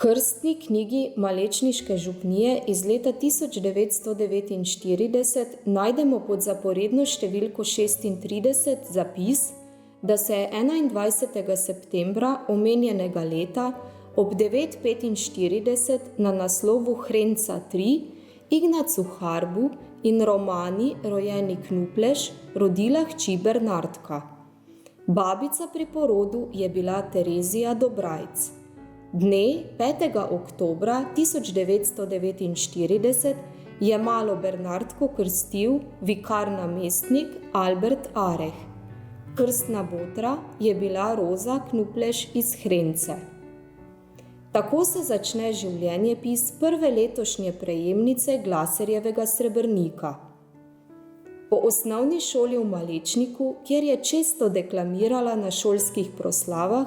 krstni knjigi Malečniške župnije iz leta 1949 najdemo pod zaporedno številko 36 zapis, da se je 21. septembra omenjenega leta ob 9:45 na naslovu Hrenca 3 Ignacu Harbu in Romani, rojeni Knupleš, rodila hči Bernardka. Babica pri porodu je bila Terezija Dobrajc. Dne 5. oktobra 1949 je malo Bernardko krstil vikar namestnik Albert Areh. Krstna botra je bila Roza Knupleš iz Hrence. Tako se začne življenjepis prve letošnje prejemnice Glaserjevega srebrnika. Po osnovni šoli v Malečniku, kjer je često deklamirala na šolskih proslavah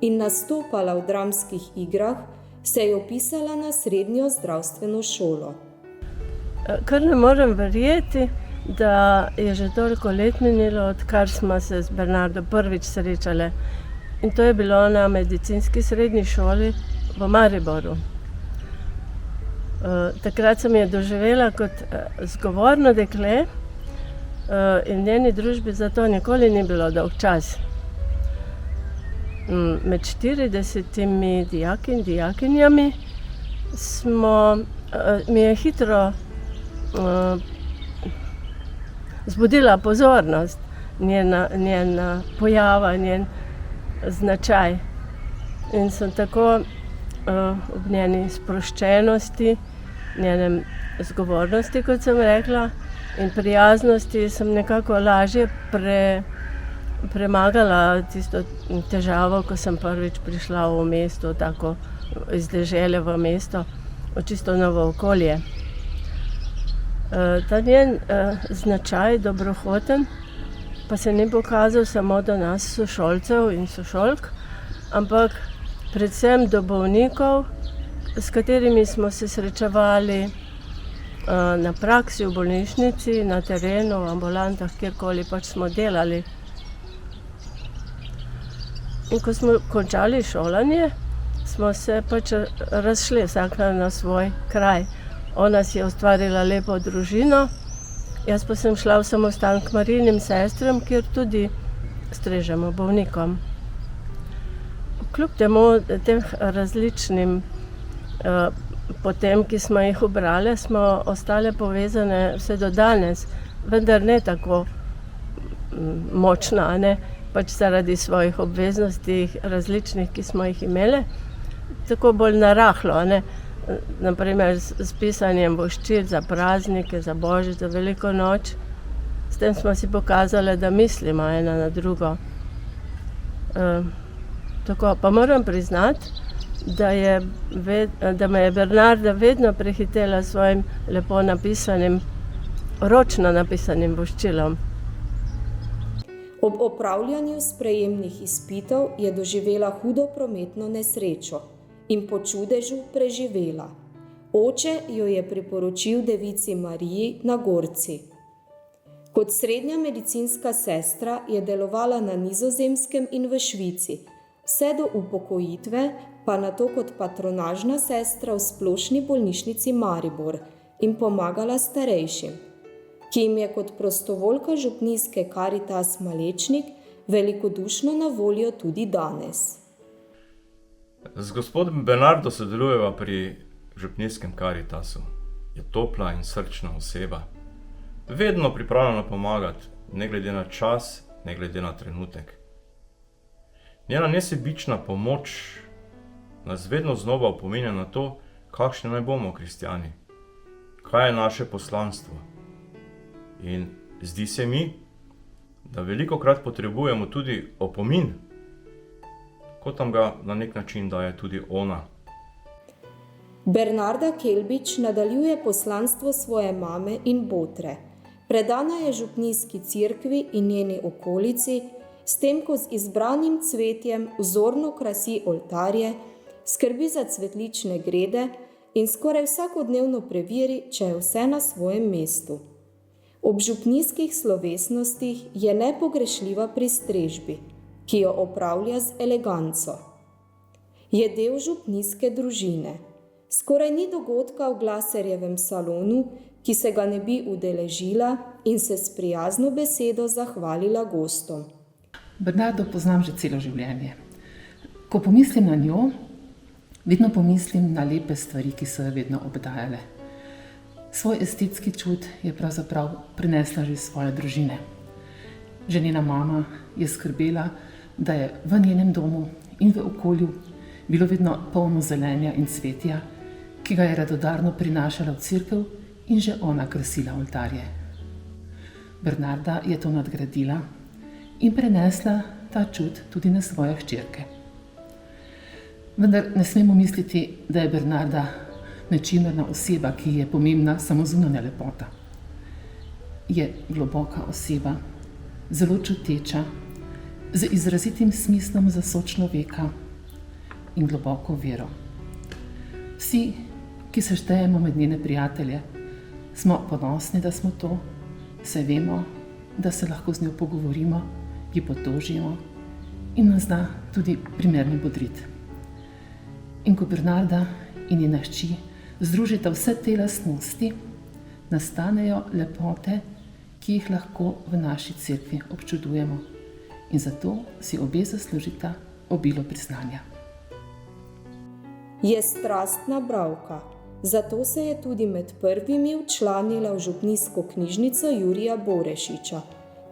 in nastopala v dramskih igrah, se je vpisala na srednjo zdravstveno šolo. Kar ne morem verjeti, da je že toliko let minilo, odkar smo se z Bernardo prvič srečale. In to je bilo na medicinski srednji šoli v Mariboru. Takrat sem je doživela kot zgovorno dekle in v njeni družbi zato nikoli ni bilo dolg čas. Med 40 dijaki in dijakinjami mi je hitro zbudila pozornost, njena pojava, njen značaj. In sem tako ob njeni sproščenosti, njenem zgovornosti, kot sem rekla, in prijaznosti sem nekako lažje premagala tisto težavo, ko sem prvič prišla v mesto, tako iz dežele v mesto, v čisto novo okolje. Ta njen značaj, dobrohoten, pa se ni pokazal samo do nas sošolcev in sošolk, ampak predvsem do bolnikov, s katerimi smo se srečevali na praksi, v bolnišnici, na terenu, v ambulantah, kjerkoli pač smo delali. In ko smo končali šolanje, smo se pač razšli vsaka na svoj kraj. Ona si je ustvarila lepo družino, jaz pa sem šla v samostan k Marijinim sestram, kjer tudi strežemo bolnikom. Kljub temu tem različnim potem, ki smo jih ubrale, smo ostale povezane vse do danes, vendar ne tako močno, ne? Pač zaradi svojih obveznosti različnih, ki smo jih imele, tako bolj narahlo, ne? Naprimer s pisanjem voščil za praznike, za božič, za veliko noč. S tem smo si pokazale, da mislimo ena na drugo. Tako, pa moram priznati, da me je Bernarda vedno prehitela s svojim lepo napisanim, ročno napisanim voščilom. Ob opravljanju sprejemnih izpitov je doživela hudo prometno nesrečo in po čudežu preživela. Oče jo je priporočil Devici Mariji na Gorci. Kot srednja medicinska sestra je delovala na Nizozemskem in v Švici, vse do upokojitve pa nato kot patronažna sestra v Splošni bolnišnici Maribor in pomagala starejšim, ki jim je kot prostovoljka župnijske Karitas Malečnik velikodušno na voljo tudi danes. Z gospodom Bernardo sodelujeva pri župnijskem Karitasu. Je topla in srčna oseba. Vedno pripravljena pomagati, ne glede na čas, ne glede na trenutek. Njena nesebična pomoč nas vedno znova opominja na to, kakšni naj bomo kristjani, kaj je naše poslanstvo. In zdi se mi, da velikokrat potrebujemo tudi opomin, kot nam ga na nek način daje tudi ona. Bernarda Kelbič nadaljuje poslanstvo svoje mame in botre. Predana je župnijski cerkvi in njeni okolici, s tem, ko z izbranim cvetjem vzorno krasi oltarje, skrbi za cvetlične grede in skoraj vsakodnevno preveri, če je vse na svojem mestu. Ob župnijskih slovesnostih je nepogrešljiva pri strežbi, ki jo opravlja z eleganco. Je del župnijske družine. Skoraj ni dogodka v Glaserjevem salonu, ki se ga ne bi udeležila in se s prijazno besedo zahvalila gostom. Bernardo poznam že celo življenje. Ko pomislim na njo, vedno pomislim na lepe stvari, ki so jo vedno obdajale. Svoj estetski čut je pravzaprav prinesla že iz svoje družine. Že njena mama je skrbela, da je v njenem domu in v okolju bilo vedno polno zelenja in cvetja, ki ga je radodarno prinašala v cerkev in že ona krasila oltarje. Bernarda je to nadgradila in prenesla ta čut tudi na svoje hčerke. Vendar ne smemo misliti, da je Bernarda nečimrna oseba, ki je pomembna samo zunanja lepota. Je globoka oseba, zelo čuteča, z izrazitim smislom za sočloveka in globoko vero. Vsi, ki se štejemo med njene prijatelje, smo ponosni, da smo to, saj vemo, da se lahko z njo pogovorimo, ji potožimo in nas zna tudi primerno bodriti. In ko Bernarda in njena hči združita vse te lastnosti, nastanejo lepote, ki jih lahko v naši cerkvi občudujemo. In zato si obe zaslužita obilo priznanja. Je strastna bralka, zato se je tudi med prvimi včlanila v župnijsko knjižnico Jurija Borešiča,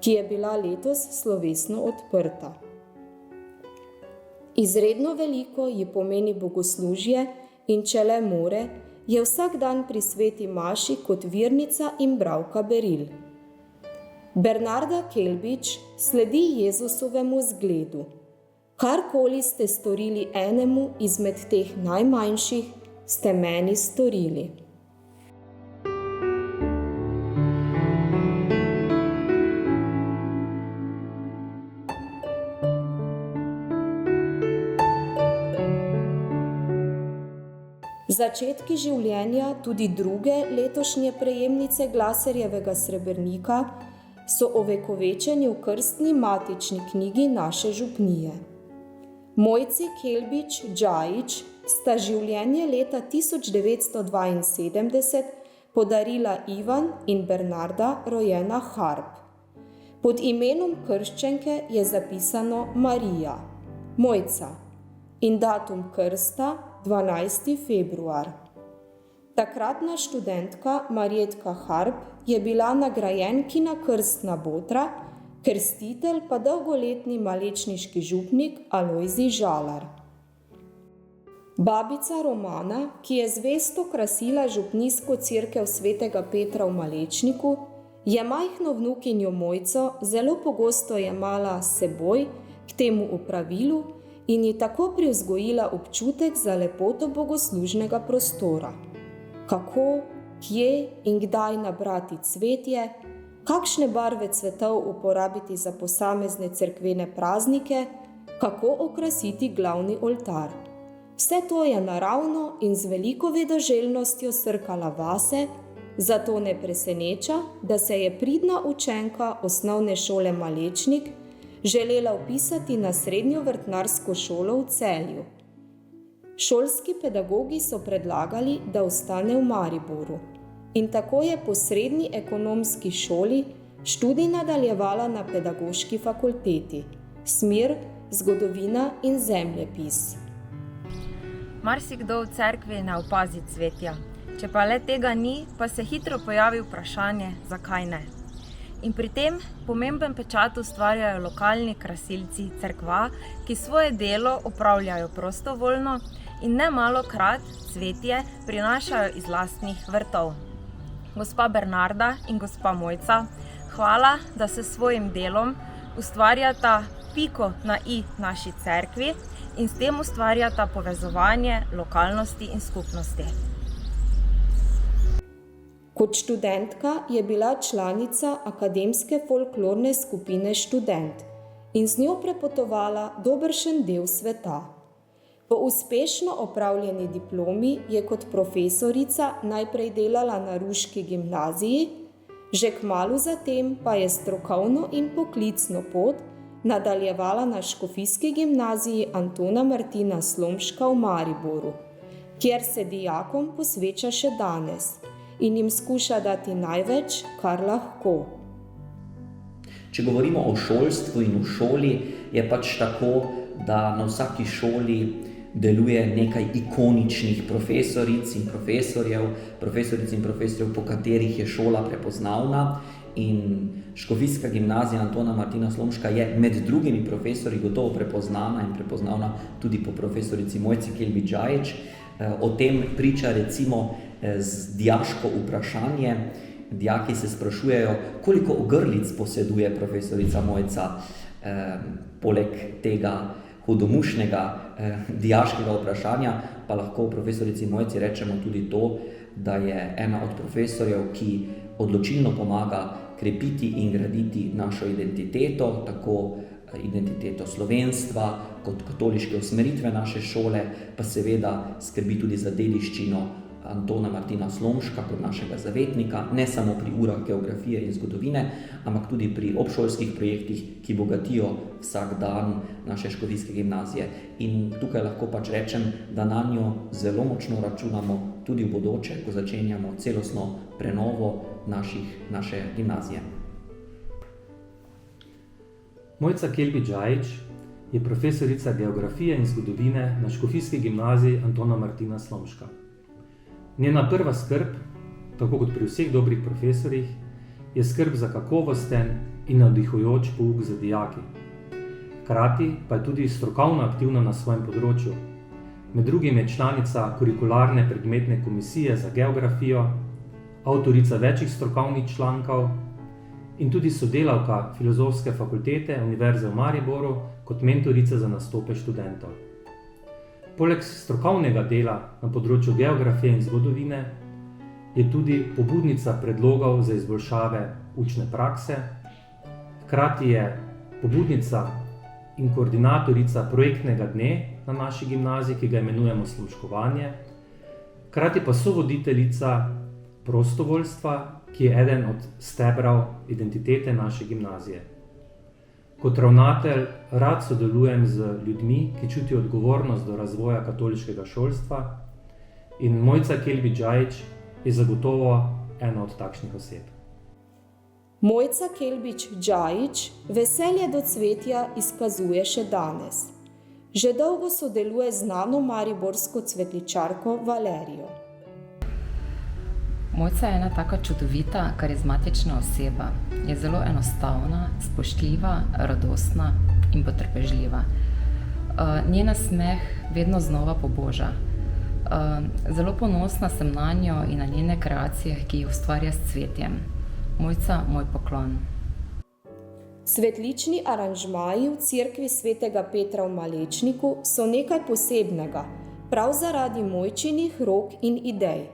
ki je bila letos slovesno odprta. Izredno veliko ji pomeni bogoslužje in če le more, je vsak dan pri sveti maši kot virnica in bralka beril. Bernarda Kelbič sledi Jezusovemu zgledu. Karkoli ste storili enemu izmed teh najmanjših, ste meni storili. Začetki življenja tudi druge letošnje prejemnice Glaserjevega srebrnika so ovekovečeni v krstni matični knjigi naše župnije. Mojci Kelbič Džajić sta življenje leta 1972 podarila Ivan in Bernarda rojena Harp. Pod imenom krščenke je zapisano Marija, Mojca, in datum krsta 12. februar. Takratna študentka Marjetka Harp je bila nagrajenkina krstna botra, krstitelj pa dolgoletni malečniški župnik Alojzij Žalar. Babica Romana, ki je zvesto krasila župnijsko cerkev svetega Petra v Malečniku, je majhno vnukinjo Mojco zelo pogosto jemala s seboj k temu opravilu in ji tako privzgojila občutek za lepoto bogoslužnega prostora. Kako, kje in kdaj nabrati cvetje, kakšne barve cvetov uporabiti za posamezne cerkvene praznike, kako okrasiti glavni oltar. Vse to je naravno in z veliko vedoželjnostjo srkala vase, zato ne preseneča, da se je pridna učenka osnovne šole Malečnik želela vpisati na srednjo vrtnarsko šolo v Celju. Šolski pedagogi so predlagali, da ostane v Mariboru. In tako je po srednji ekonomski šoli študij nadaljevala na pedagoški fakulteti, smer zgodovina in zemljepis. Marsikdo v cerkvi ne opazi cvetja. Če pa le tega ni, pa se hitro pojavi vprašanje, zakaj ne. In pri tem pomemben pečat ustvarjajo lokalni krasilci cerkva, ki svoje delo opravljajo prostovoljno in nemalokrat cvetje prinašajo iz lastnih vrtov. Gospa Bernarda in gospa Mojca, hvala, da se svojim delom ustvarjata piko na i naši cerkvi in s tem ustvarjata povezovanje lokalnosti in skupnosti. Kot študentka je bila članica akademske folklorne skupine Študent in z njo prepotovala dobršen del sveta. Po uspešno opravljeni diplomi je kot profesorica najprej delala na ruški gimnaziji, že kmalu zatem pa je strokovno in poklicno pot nadaljevala na Škofijski gimnaziji Antona Martina Slomška v Mariboru, kjer se dijakom posveča še danes in jim skuša dati največ, kar lahko. Če govorimo o šolstvu in v šoli, je pač tako, da na vsaki šoli deluje nekaj ikoničnih profesoric in profesorjev, po katerih je šola prepoznavna. In Škofijska gimnazija Antona Martina Slomška je med drugimi profesorji gotovo prepoznana in prepoznavna tudi po profesorici Mojci Kelbi Džajić. O tem priča recimo dijaško vprašanje. Dijaki se sprašujejo, koliko ogrlic poseduje profesorica Mojca, poleg tega hudomušnega dijaškega vprašanja, pa lahko profesorici Mojci rečemo tudi to, da je ena od profesorjev, ki odločilno pomaga krepiti in graditi našo identiteto, tako identiteto slovenstva kot katoliške usmeritve naše šole, pa seveda skrbi tudi za dediščino Antona Martina Slomška kot našega zavetnika, ne samo pri urah geografije in zgodovine, ampak tudi pri obšolskih projektih, ki bogatijo vsak dan naše Škofijske gimnazije. In tukaj lahko pač rečem, da na njo zelo močno računamo tudi v bodoče, ko začenjamo celostno prenovo naše gimnazije. Mojca Kelbi Džajić je profesorica geografije in zgodovine na Škofijski gimnaziji Antona Martina Slomška. Njena prva skrb, tako kot pri vseh dobrih profesorjih, je skrb za kakovosten in navdihujoč pouk za dijaki. Hkrati pa je tudi strokovno aktivna na svojem področju. Med drugim je članica kurikularne predmetne komisije za geografijo, avtorica večjih strokovnih člankov in tudi sodelavka Filozofske fakultete Univerze v Mariboru kot mentorica za nastope študentov. Poleg strokovnega dela na področju geografije in zgodovine je tudi pobudnica predlogov za izboljšave učne prakse, hkrati je pobudnica in koordinatorica projektnega dne na naši gimnaziji, ki ga imenujemo Slomškovanje, hkrati pa sovoditeljica prostovoljstva, ki je eden od stebrov identitete naše gimnazije. Kot ravnatelj rad sodelujem z ljudmi, ki čutijo odgovornost do razvoja katoliškega šolstva, in Mojca Kelbi Džajić je zagotovo ena od takšnih oseb. Mojca Kelbi Džajić veselje do cvetja izkazuje še danes. Že dolgo sodeluje z znano mariborsko cvetličarko Valerijo. Mojca je ena taka čudovita, karizmatična oseba. Je zelo enostavna, spoštljiva, radostna in potrpežljiva. Njen nasmeh vedno znova poboža. Zelo ponosna sem na njo in na njene kreacije, ki jih ustvarja s cvetjem. Mojca, moj poklon. Cvetlični aranžmaji v cerkvi svetega Petra v Malečniku so nekaj posebnega, prav zaradi Mojčinih rok in idej.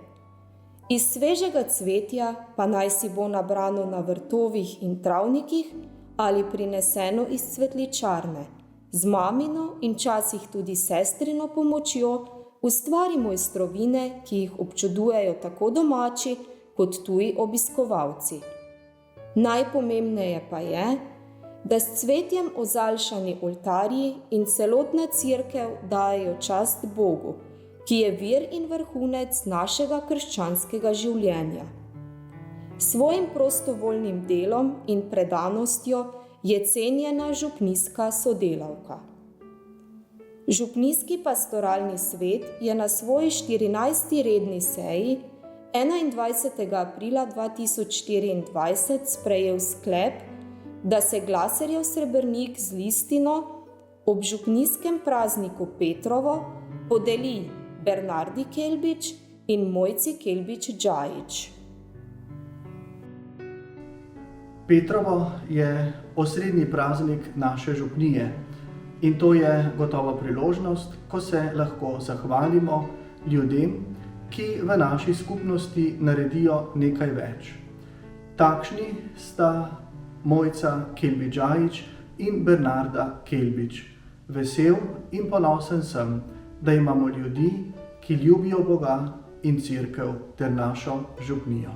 Iz svežega cvetja, pa naj si bo nabrano na vrtovih in travnikih ali prineseno iz cvetličarne, z mamino in časih tudi sestrino pomočjo ustvari mojstrovine, ki jih občudujejo tako domači kot tuji obiskovalci. Najpomembneje pa je, da s cvetjem ozaljšani oltarji in celotna cerkev dajejo čast Bogu, ki je vir in vrhunec našega krščanskega življenja. Svojim prostovoljnim delom in predanostjo je cenjena župnijska sodelavka. Župnijski pastoralni svet je na svoji 14. redni seji 21. aprila 2024 sprejel sklep, da se glaserjev srebrnik z listino ob župnijskem prazniku Petrovo podeli Bernardi Kelbič in Mojci Kelbi Džajić. Petrovo je osrednji praznik naše župnije in to je gotovo priložnost, ko se lahko zahvalimo ljudem, ki v naši skupnosti naredijo nekaj več. Takšni sta Mojca Kelbi Džajić in Bernarda Kelbič. Vesel in ponosen sem, da imamo ljudi, ki ljubijo Boga in cerkev ter našo župnijo.